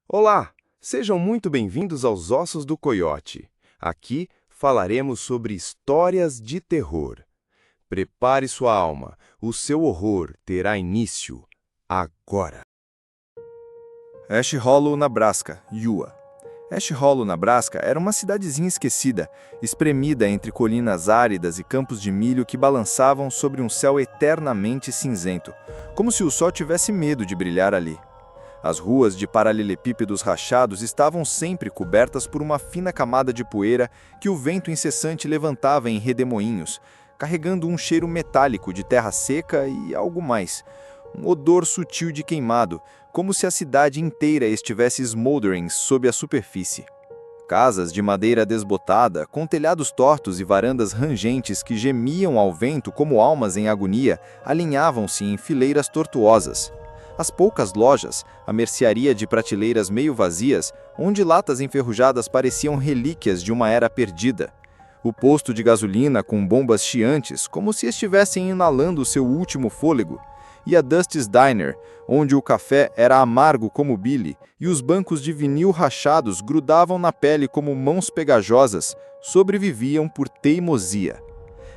Olá, sejam muito bem-vindos aos Ossos do Coiote. Aqui falaremos sobre histórias de terror. Prepare sua alma, o seu horror terá início agora. Ash Hollow, Nebraska, Iowa. Ash Hollow, Nebraska era uma cidadezinha esquecida, espremida entre colinas áridas e campos de milho que balançavam sobre um céu eternamente cinzento, como se o sol tivesse medo de brilhar ali. As ruas de paralelepípedos rachados estavam sempre cobertas por uma fina camada de poeira que o vento incessante levantava em redemoinhos, carregando um cheiro metálico de terra seca e algo mais, um odor sutil de queimado, como se a cidade inteira estivesse smoldering sob a superfície. Casas de madeira desbotada, com telhados tortos e varandas rangentes que gemiam ao vento como almas em agonia, alinhavam-se em fileiras tortuosas. As poucas lojas, a mercearia de prateleiras meio vazias, onde latas enferrujadas pareciam relíquias de uma era perdida. O posto de gasolina com bombas chiantes, como se estivessem inalando seu último fôlego. E a Dusty's Diner, onde o café era amargo como bile e os bancos de vinil rachados grudavam na pele como mãos pegajosas, sobreviviam por teimosia.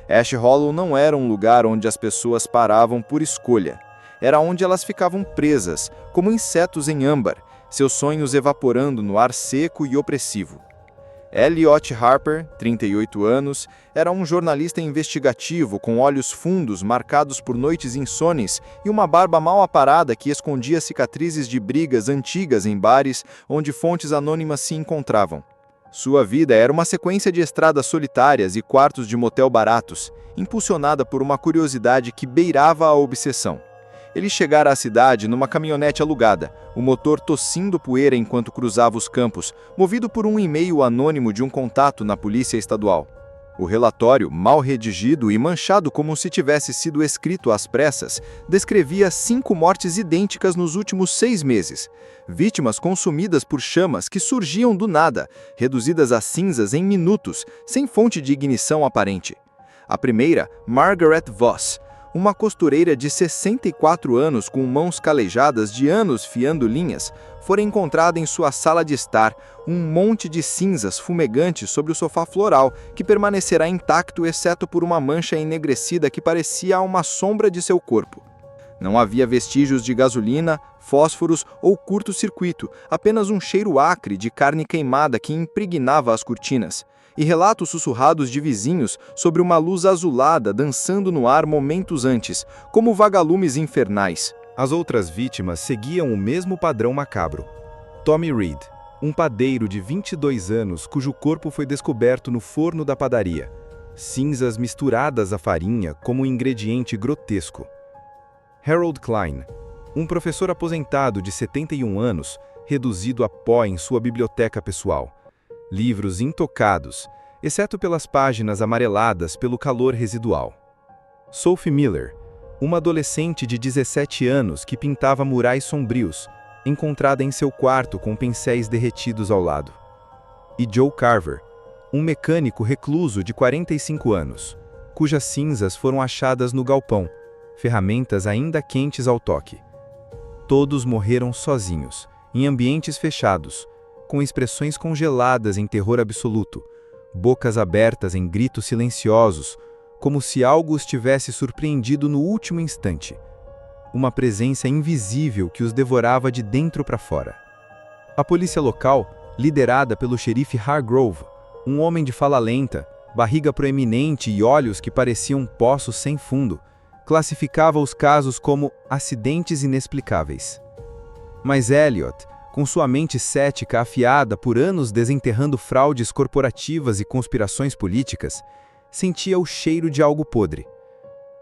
Ash Hollow não era um lugar onde as pessoas paravam por escolha. Era onde elas ficavam presas, como insetos em âmbar, seus sonhos evaporando no ar seco e opressivo. Elliot Harper, 38 anos, era um jornalista investigativo com olhos fundos marcados por noites insones e uma barba mal aparada que escondia cicatrizes de brigas antigas em bares onde fontes anônimas se encontravam. Sua vida era uma sequência de estradas solitárias e quartos de motel baratos, impulsionada por uma curiosidade que beirava a obsessão. Ele chegara à cidade numa caminhonete alugada, o motor tossindo poeira enquanto cruzava os campos, movido por um e-mail anônimo de um contato na polícia estadual. O relatório, mal redigido e manchado como se tivesse sido escrito às pressas, descrevia 5 mortes idênticas nos últimos 6 meses. Vítimas consumidas por chamas que surgiam do nada, reduzidas a cinzas em minutos, sem fonte de ignição aparente. A primeira, Margaret Voss, uma costureira de 64 anos com mãos calejadas de anos fiando linhas, fora encontrada em sua sala de estar, um monte de cinzas fumegantes sobre o sofá floral, que permanecerá intacto exceto por uma mancha enegrecida que parecia uma sombra de seu corpo. Não havia vestígios de gasolina, fósforos ou curto-circuito, apenas um cheiro acre de carne queimada que impregnava as cortinas. E relatos sussurrados de vizinhos sobre uma luz azulada dançando no ar momentos antes, como vagalumes infernais. As outras vítimas seguiam o mesmo padrão macabro. Tommy Reed, um padeiro de 22 anos cujo corpo foi descoberto no forno da padaria. Cinzas misturadas à farinha como um ingrediente grotesco. Harold Klein, um professor aposentado de 71 anos, reduzido a pó em sua biblioteca pessoal. Livros intocados, exceto pelas páginas amareladas pelo calor residual. Sophie Miller, uma adolescente de 17 anos que pintava murais sombrios, encontrada em seu quarto com pincéis derretidos ao lado. E Joe Carver, um mecânico recluso de 45 anos, cujas cinzas foram achadas no galpão, ferramentas ainda quentes ao toque. Todos morreram sozinhos, em ambientes fechados, com expressões congeladas em terror absoluto, bocas abertas em gritos silenciosos, como se algo os tivesse surpreendido no último instante. Uma presença invisível que os devorava de dentro para fora. A polícia local, liderada pelo xerife Hargrove, um homem de fala lenta, barriga proeminente e olhos que pareciam poços sem fundo, classificava os casos como acidentes inexplicáveis. Mas Elliot, com sua mente cética afiada por anos desenterrando fraudes corporativas e conspirações políticas, sentia o cheiro de algo podre.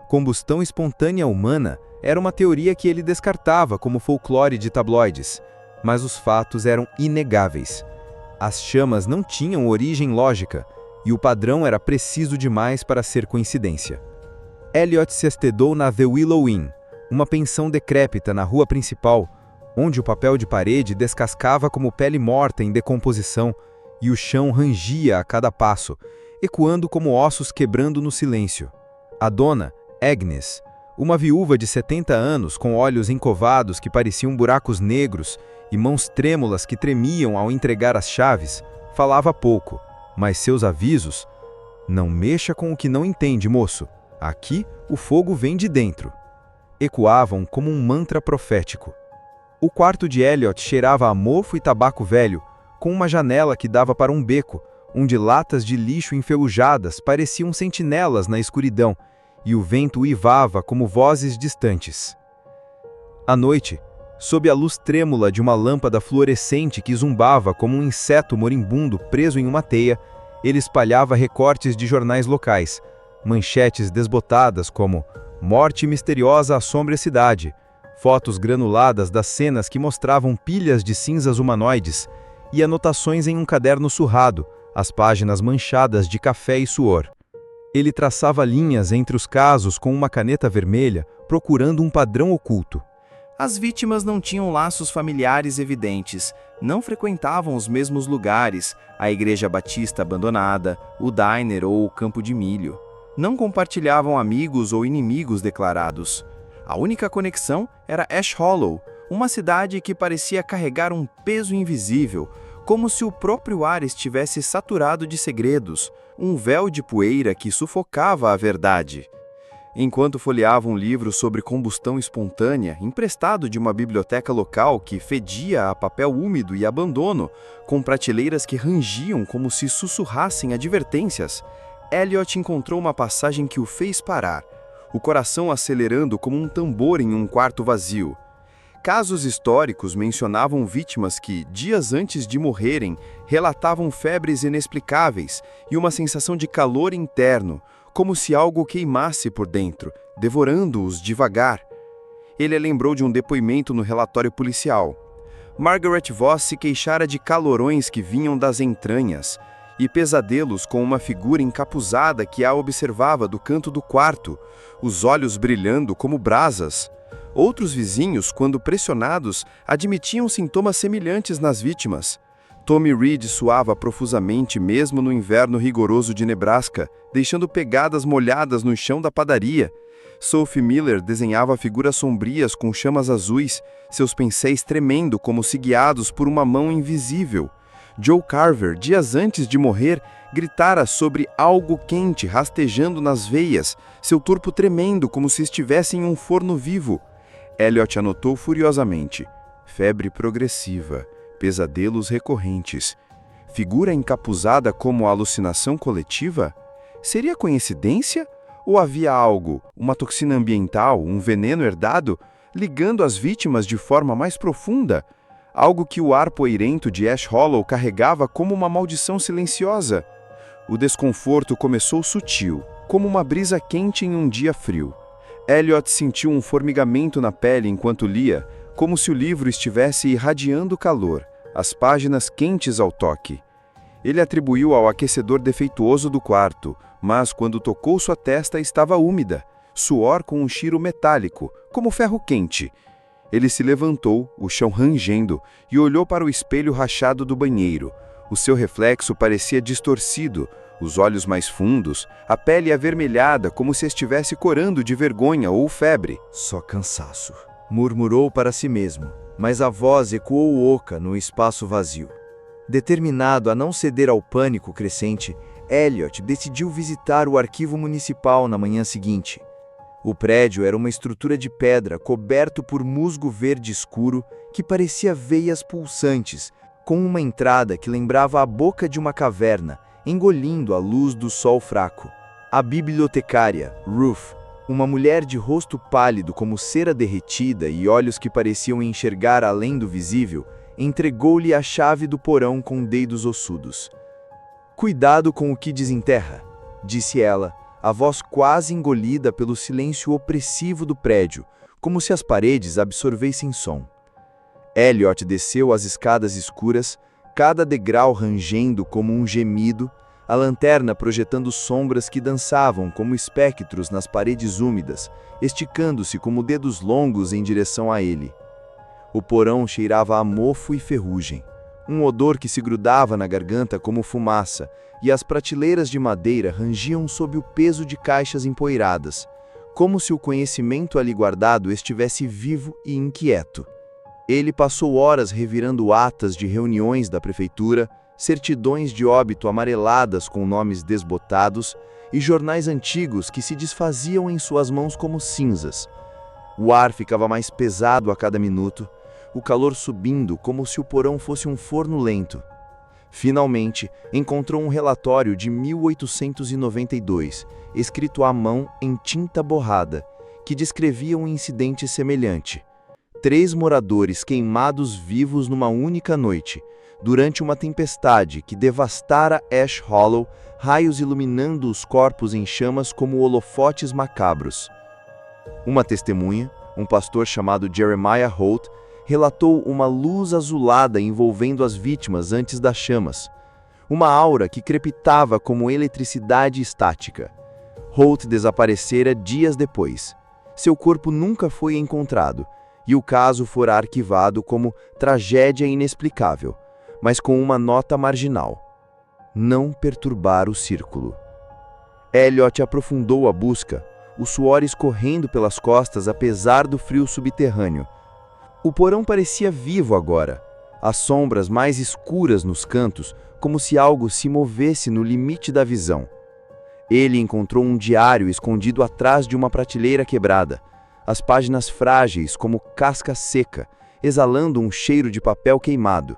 Combustão espontânea humana era uma teoria que ele descartava como folclore de tabloides, mas os fatos eram inegáveis. As chamas não tinham origem lógica, e o padrão era preciso demais para ser coincidência. Elliot se hospedou na The Willow Inn, uma pensão decrépita na rua principal, onde o papel de parede descascava como pele morta em decomposição e o chão rangia a cada passo, ecoando como ossos quebrando no silêncio. A dona, Agnes, uma viúva de 70 anos com olhos encovados que pareciam buracos negros e mãos trêmulas que tremiam ao entregar as chaves, falava pouco, mas seus avisos: "Não mexa com o que não entende, moço. Aqui o fogo vem de dentro", ecoavam como um mantra profético. O quarto de Elliot cheirava a mofo e tabaco velho, com uma janela que dava para um beco, onde latas de lixo enferrujadas pareciam sentinelas na escuridão, e o vento uivava como vozes distantes. À noite, sob a luz trêmula de uma lâmpada fluorescente que zumbava como um inseto moribundo preso em uma teia, ele espalhava recortes de jornais locais, manchetes desbotadas como "Morte misteriosa assombra a cidade", fotos granuladas das cenas que mostravam pilhas de cinzas humanoides e anotações em um caderno surrado, as páginas manchadas de café e suor. Ele traçava linhas entre os casos com uma caneta vermelha, procurando um padrão oculto. As vítimas não tinham laços familiares evidentes, não frequentavam os mesmos lugares, a igreja batista abandonada, o diner ou o campo de milho. Não compartilhavam amigos ou inimigos declarados. A única conexão era Ash Hollow, uma cidade que parecia carregar um peso invisível, como se o próprio ar estivesse saturado de segredos, um véu de poeira que sufocava a verdade. Enquanto folheava um livro sobre combustão espontânea, emprestado de uma biblioteca local que fedia a papel úmido e abandono, com prateleiras que rangiam como se sussurrassem advertências, Elliot encontrou uma passagem que o fez parar, o coração acelerando como um tambor em um quarto vazio. Casos históricos mencionavam vítimas que, dias antes de morrerem, relatavam febres inexplicáveis e uma sensação de calor interno, como se algo queimasse por dentro, devorando-os devagar. Ele lembrou de um depoimento no relatório policial. Margaret Voss se queixara de calorões que vinham das entranhas e pesadelos com uma figura encapuzada que a observava do canto do quarto, os olhos brilhando como brasas. Outros vizinhos, quando pressionados, admitiam sintomas semelhantes nas vítimas. Tommy Reed suava profusamente mesmo no inverno rigoroso de Nebraska, deixando pegadas molhadas no chão da padaria. Sophie Miller desenhava figuras sombrias com chamas azuis, seus pincéis tremendo como se guiados por uma mão invisível. Joe Carver, dias antes de morrer, gritara sobre algo quente rastejando nas veias, seu corpo tremendo como se estivesse em um forno vivo. Elliot anotou furiosamente: febre progressiva, pesadelos recorrentes. Figura encapuzada como alucinação coletiva? Seria coincidência? Ou havia algo, uma toxina ambiental, um veneno herdado, ligando as vítimas de forma mais profunda? Algo que o ar poeirento de Ash Hollow carregava como uma maldição silenciosa? O desconforto começou sutil, como uma brisa quente em um dia frio. Elliot sentiu um formigamento na pele enquanto lia, como se o livro estivesse irradiando calor, as páginas quentes ao toque. Ele atribuiu ao aquecedor defeituoso do quarto, mas quando tocou sua testa estava úmida, suor com um cheiro metálico, como ferro quente. Ele se levantou, o chão rangendo, e olhou para o espelho rachado do banheiro. O seu reflexo parecia distorcido, os olhos mais fundos, a pele avermelhada como se estivesse corando de vergonha ou febre. Só cansaço, murmurou para si mesmo, mas a voz ecoou oca no espaço vazio. Determinado a não ceder ao pânico crescente, Elliot decidiu visitar o arquivo municipal na manhã seguinte. O prédio era uma estrutura de pedra coberto por musgo verde escuro que parecia veias pulsantes, com uma entrada que lembrava a boca de uma caverna, engolindo a luz do sol fraco. A bibliotecária, Ruth, uma mulher de rosto pálido como cera derretida e olhos que pareciam enxergar além do visível, entregou-lhe a chave do porão com dedos ossudos. "Cuidado com o que desenterra", disse ela, a voz quase engolida pelo silêncio opressivo do prédio, como se as paredes absorvessem som. Elliot desceu as escadas escuras, cada degrau rangendo como um gemido, a lanterna projetando sombras que dançavam como espectros nas paredes úmidas, esticando-se como dedos longos em direção a ele. O porão cheirava a mofo e ferrugem, um odor que se grudava na garganta como fumaça, e as prateleiras de madeira rangiam sob o peso de caixas empoeiradas, como se o conhecimento ali guardado estivesse vivo e inquieto. Ele passou horas revirando atas de reuniões da prefeitura, certidões de óbito amareladas com nomes desbotados e jornais antigos que se desfaziam em suas mãos como cinzas. O ar ficava mais pesado a cada minuto, o calor subindo como se o porão fosse um forno lento. Finalmente, encontrou um relatório de 1892, escrito à mão em tinta borrada, que descrevia um incidente semelhante. 3 moradores queimados vivos numa única noite, durante uma tempestade que devastara Ash Hollow, raios iluminando os corpos em chamas como holofotes macabros. Uma testemunha, um pastor chamado Jeremiah Holt, relatou uma luz azulada envolvendo as vítimas antes das chamas. Uma aura que crepitava como eletricidade estática. Holt desaparecera dias depois. Seu corpo nunca foi encontrado, e o caso fora arquivado como tragédia inexplicável, mas com uma nota marginal: não perturbar o círculo. Elliot aprofundou a busca, o suor escorrendo pelas costas apesar do frio subterrâneo. O porão parecia vivo agora, as sombras mais escuras nos cantos, como se algo se movesse no limite da visão. Ele encontrou um diário escondido atrás de uma prateleira quebrada, as páginas frágeis como casca seca, exalando um cheiro de papel queimado.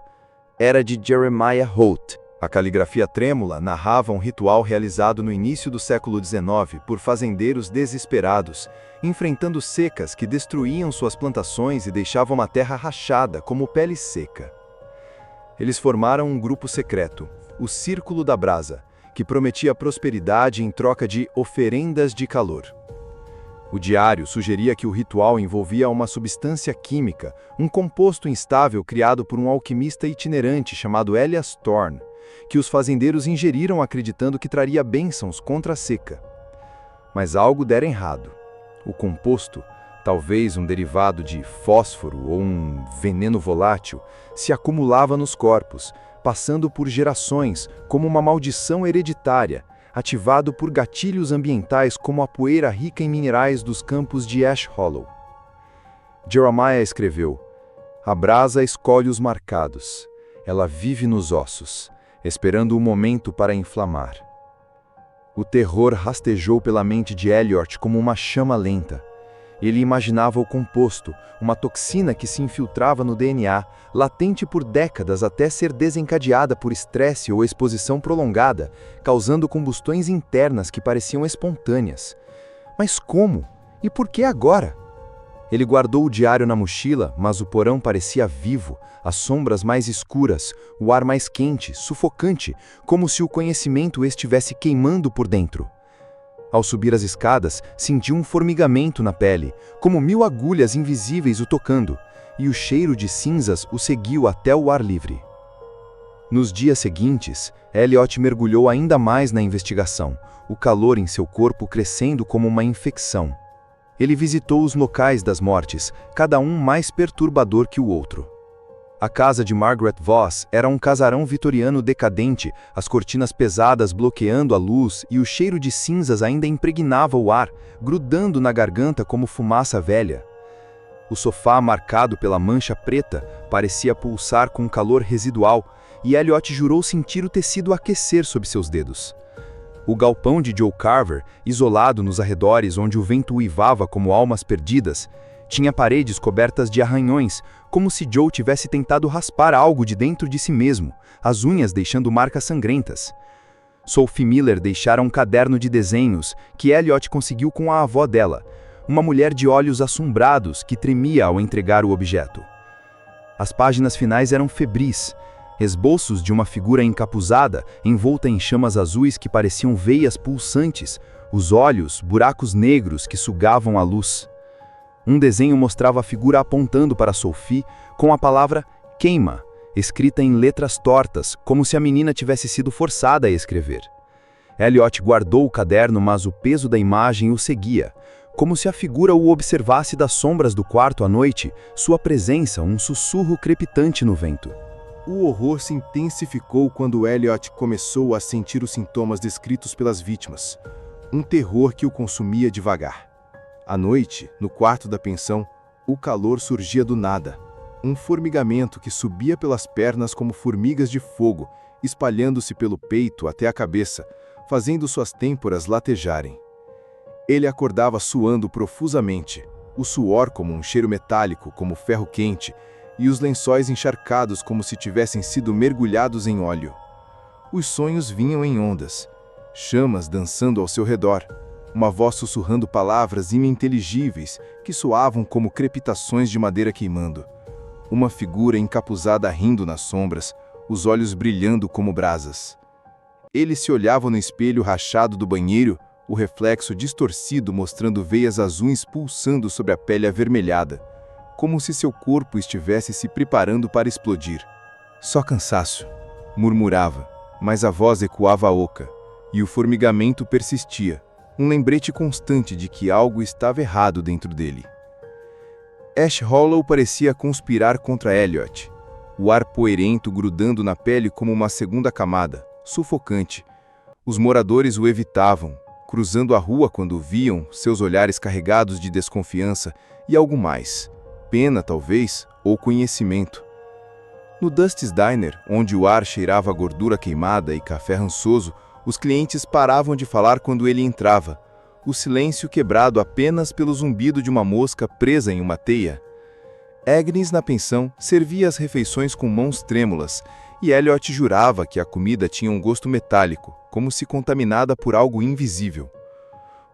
Era de Jeremiah Holt. A caligrafia trêmula narrava um ritual realizado no início do século XIX por fazendeiros desesperados, enfrentando secas que destruíam suas plantações e deixavam a terra rachada como pele seca. Eles formaram um grupo secreto, o Círculo da Brasa, que prometia prosperidade em troca de oferendas de calor. O diário sugeria que o ritual envolvia uma substância química, um composto instável criado por um alquimista itinerante chamado Elias Thorne, que os fazendeiros ingeriram acreditando que traria bênçãos contra a seca. Mas algo dera errado. O composto, talvez um derivado de fósforo ou um veneno volátil, se acumulava nos corpos, passando por gerações como uma maldição hereditária, ativado por gatilhos ambientais como a poeira rica em minerais dos campos de Ash Hollow. Jeremiah escreveu: "A brasa escolhe os marcados. Ela vive nos ossos, esperando o momento para inflamar." O terror rastejou pela mente de Elliot como uma chama lenta. Ele imaginava o composto, uma toxina que se infiltrava no DNA, latente por décadas até ser desencadeada por estresse ou exposição prolongada, causando combustões internas que pareciam espontâneas. Mas como? E por que agora? Ele guardou o diário na mochila, mas o porão parecia vivo, as sombras mais escuras, o ar mais quente, sufocante, como se o conhecimento estivesse queimando por dentro. Ao subir as escadas, sentiu um formigamento na pele, como 1000 agulhas invisíveis o tocando, e o cheiro de cinzas o seguiu até o ar livre. Nos dias seguintes, Elliot mergulhou ainda mais na investigação, o calor em seu corpo crescendo como uma infecção. Ele visitou os locais das mortes, cada um mais perturbador que o outro. A casa de Margaret Voss era um casarão vitoriano decadente, as cortinas pesadas bloqueando a luz e o cheiro de cinzas ainda impregnava o ar, grudando na garganta como fumaça velha. O sofá marcado pela mancha preta parecia pulsar com calor residual, e Elliot jurou sentir o tecido aquecer sob seus dedos. O galpão de Joe Carver, isolado nos arredores onde o vento uivava como almas perdidas, tinha paredes cobertas de arranhões, como se Joe tivesse tentado raspar algo de dentro de si mesmo, as unhas deixando marcas sangrentas. Sophie Miller deixara um caderno de desenhos que Elliot conseguiu com a avó dela, uma mulher de olhos assombrados que tremia ao entregar o objeto. As páginas finais eram febris, esboços de uma figura encapuzada, envolta em chamas azuis que pareciam veias pulsantes, os olhos, buracos negros que sugavam a luz. Um desenho mostrava a figura apontando para Sophie com a palavra queima, escrita em letras tortas, como se a menina tivesse sido forçada a escrever. Elliot guardou o caderno, mas o peso da imagem o seguia, como se a figura o observasse das sombras do quarto à noite, sua presença um sussurro crepitante no vento. O horror se intensificou quando Elliot começou a sentir os sintomas descritos pelas vítimas, um terror que o consumia devagar. À noite, no quarto da pensão, o calor surgia do nada. Um formigamento que subia pelas pernas como formigas de fogo, espalhando-se pelo peito até a cabeça, fazendo suas têmporas latejarem. Ele acordava suando profusamente, o suor como um cheiro metálico, como ferro quente, e os lençóis encharcados como se tivessem sido mergulhados em óleo. Os sonhos vinham em ondas, chamas dançando ao seu redor, uma voz sussurrando palavras ininteligíveis que soavam como crepitações de madeira queimando. Uma figura encapuzada rindo nas sombras, os olhos brilhando como brasas. Ele se olhava no espelho rachado do banheiro, o reflexo distorcido mostrando veias azuis pulsando sobre a pele avermelhada, como se seu corpo estivesse se preparando para explodir. Só cansaço, murmurava, mas a voz ecoava oca, e o formigamento persistia, um lembrete constante de que algo estava errado dentro dele. Ash Hollow parecia conspirar contra Elliot, o ar poeirento grudando na pele como uma segunda camada, sufocante. Os moradores o evitavam, cruzando a rua quando o viam, seus olhares carregados de desconfiança e algo mais, pena talvez, ou conhecimento. No Dusty's Diner, onde o ar cheirava gordura queimada e café rançoso, os clientes paravam de falar quando ele entrava, o silêncio quebrado apenas pelo zumbido de uma mosca presa em uma teia. Agnes, na pensão, servia as refeições com mãos trêmulas, e Elliot jurava que a comida tinha um gosto metálico, como se contaminada por algo invisível.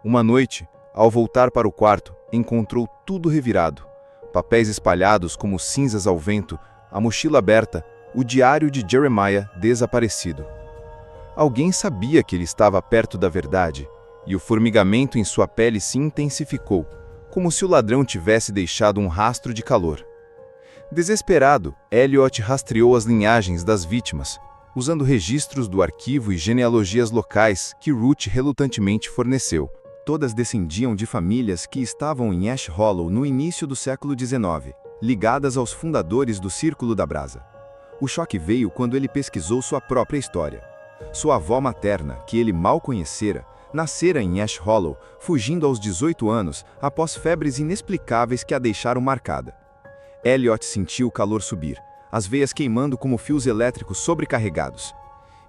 Uma noite, ao voltar para o quarto, encontrou tudo revirado. Papéis espalhados como cinzas ao vento, a mochila aberta, o diário de Jeremiah desaparecido. Alguém sabia que ele estava perto da verdade, e o formigamento em sua pele se intensificou, como se o ladrão tivesse deixado um rastro de calor. Desesperado, Elliot rastreou as linhagens das vítimas, usando registros do arquivo e genealogias locais que Ruth relutantemente forneceu. Todas descendiam de famílias que estavam em Ash Hollow no início do século XIX, ligadas aos fundadores do Círculo da Brasa. O choque veio quando ele pesquisou sua própria história. Sua avó materna, que ele mal conhecera, nascera em Ash Hollow, fugindo aos 18 anos após febres inexplicáveis que a deixaram marcada. Elliot sentiu o calor subir, as veias queimando como fios elétricos sobrecarregados.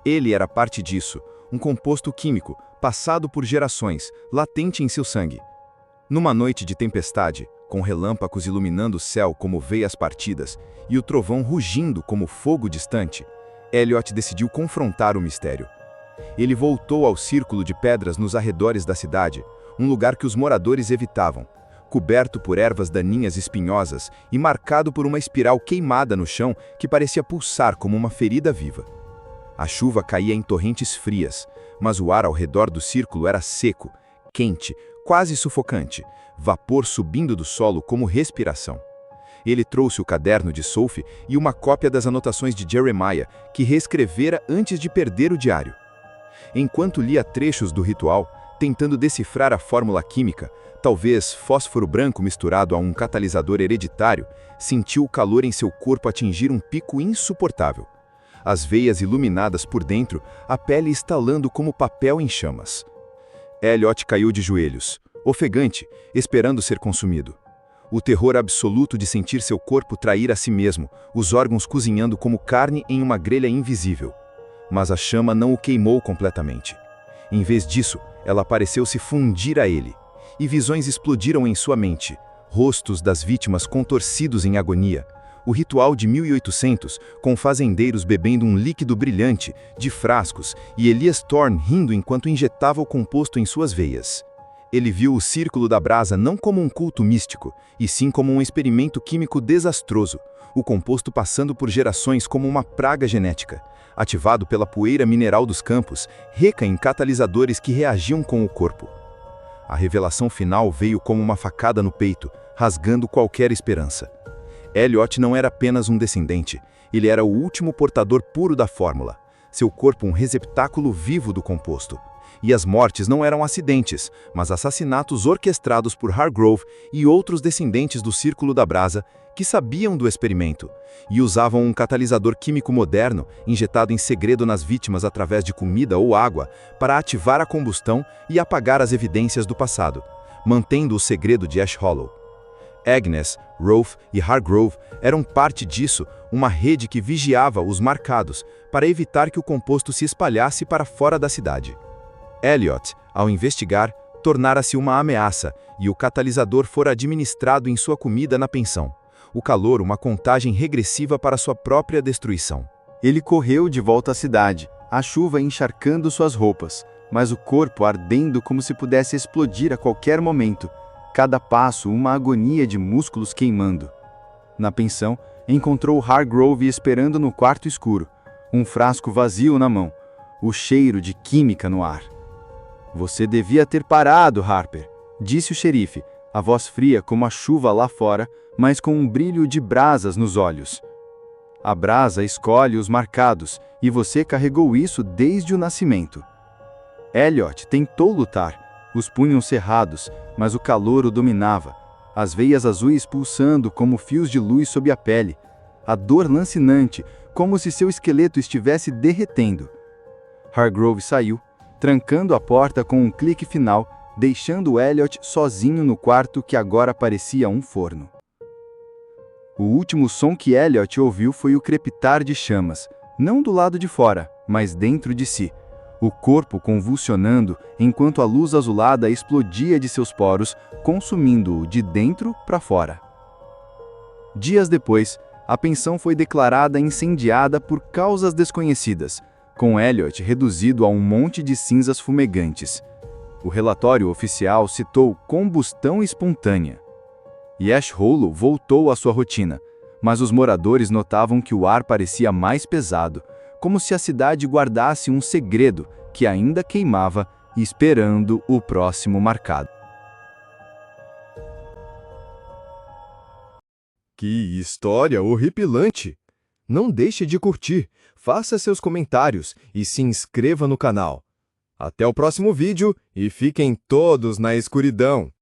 Ele era parte disso, um composto químico, passado por gerações, latente em seu sangue. Numa noite de tempestade, com relâmpagos iluminando o céu como veias partidas e o trovão rugindo como fogo distante, Elliot decidiu confrontar o mistério. Ele voltou ao círculo de pedras nos arredores da cidade, um lugar que os moradores evitavam, coberto por ervas daninhas espinhosas e marcado por uma espiral queimada no chão que parecia pulsar como uma ferida viva. A chuva caía em torrentes frias, mas o ar ao redor do círculo era seco, quente, quase sufocante, vapor subindo do solo como respiração. Ele trouxe o caderno de Sophie e uma cópia das anotações de Jeremiah, que reescrevera antes de perder o diário. Enquanto lia trechos do ritual, tentando decifrar a fórmula química, talvez fósforo branco misturado a um catalisador hereditário, sentiu o calor em seu corpo atingir um pico insuportável. As veias iluminadas por dentro, a pele estalando como papel em chamas. Elliot caiu de joelhos, ofegante, esperando ser consumido. O terror absoluto de sentir seu corpo trair a si mesmo, os órgãos cozinhando como carne em uma grelha invisível. Mas a chama não o queimou completamente. Em vez disso, ela pareceu se fundir a ele, e visões explodiram em sua mente, rostos das vítimas contorcidos em agonia, o ritual de 1800, com fazendeiros bebendo um líquido brilhante, de frascos, e Elias Thorne rindo enquanto injetava o composto em suas veias. Ele viu o Círculo da Brasa não como um culto místico, e sim como um experimento químico desastroso, o composto passando por gerações como uma praga genética, ativado pela poeira mineral dos campos, rica em catalisadores que reagiam com o corpo. A revelação final veio como uma facada no peito, rasgando qualquer esperança. Elliot não era apenas um descendente, ele era o último portador puro da fórmula, seu corpo um receptáculo vivo do composto. E as mortes não eram acidentes, mas assassinatos orquestrados por Hargrove e outros descendentes do Círculo da Brasa que sabiam do experimento e usavam um catalisador químico moderno injetado em segredo nas vítimas através de comida ou água para ativar a combustão e apagar as evidências do passado, mantendo o segredo de Ash Hollow. Agnes, Rolf e Hargrove eram parte disso, uma rede que vigiava os marcados para evitar que o composto se espalhasse para fora da cidade. Elliot, ao investigar, tornara-se uma ameaça e o catalisador fora administrado em sua comida na pensão. O calor, uma contagem regressiva para sua própria destruição. Ele correu de volta à cidade, a chuva encharcando suas roupas, mas o corpo ardendo como se pudesse explodir a qualquer momento, cada passo uma agonia de músculos queimando. Na pensão, encontrou Hargrove esperando no quarto escuro, um frasco vazio na mão, o cheiro de química no ar. "Você devia ter parado, Harper", disse o xerife, a voz fria como a chuva lá fora, mas com um brilho de brasas nos olhos. "A brasa escolhe os marcados, e você carregou isso desde o nascimento." Elliot tentou lutar, os punhos cerrados, mas o calor o dominava, as veias azuis pulsando como fios de luz sob a pele, a dor lancinante, como se seu esqueleto estivesse derretendo. Hargrove saiu, trancando a porta com um clique final, deixando Elliot sozinho no quarto que agora parecia um forno. O último som que Elliot ouviu foi o crepitar de chamas, não do lado de fora, mas dentro de si, o corpo convulsionando enquanto a luz azulada explodia de seus poros, consumindo-o de dentro para fora. Dias depois, a pensão foi declarada incendiada por causas desconhecidas, com Elliot reduzido a um monte de cinzas fumegantes. O relatório oficial citou combustão espontânea. E Ash Hollow voltou à sua rotina, mas os moradores notavam que o ar parecia mais pesado, como se a cidade guardasse um segredo que ainda queimava, esperando o próximo marcado. Que história horripilante! Não deixe de curtir, faça seus comentários e se inscreva no canal. Até o próximo vídeo e fiquem todos na escuridão!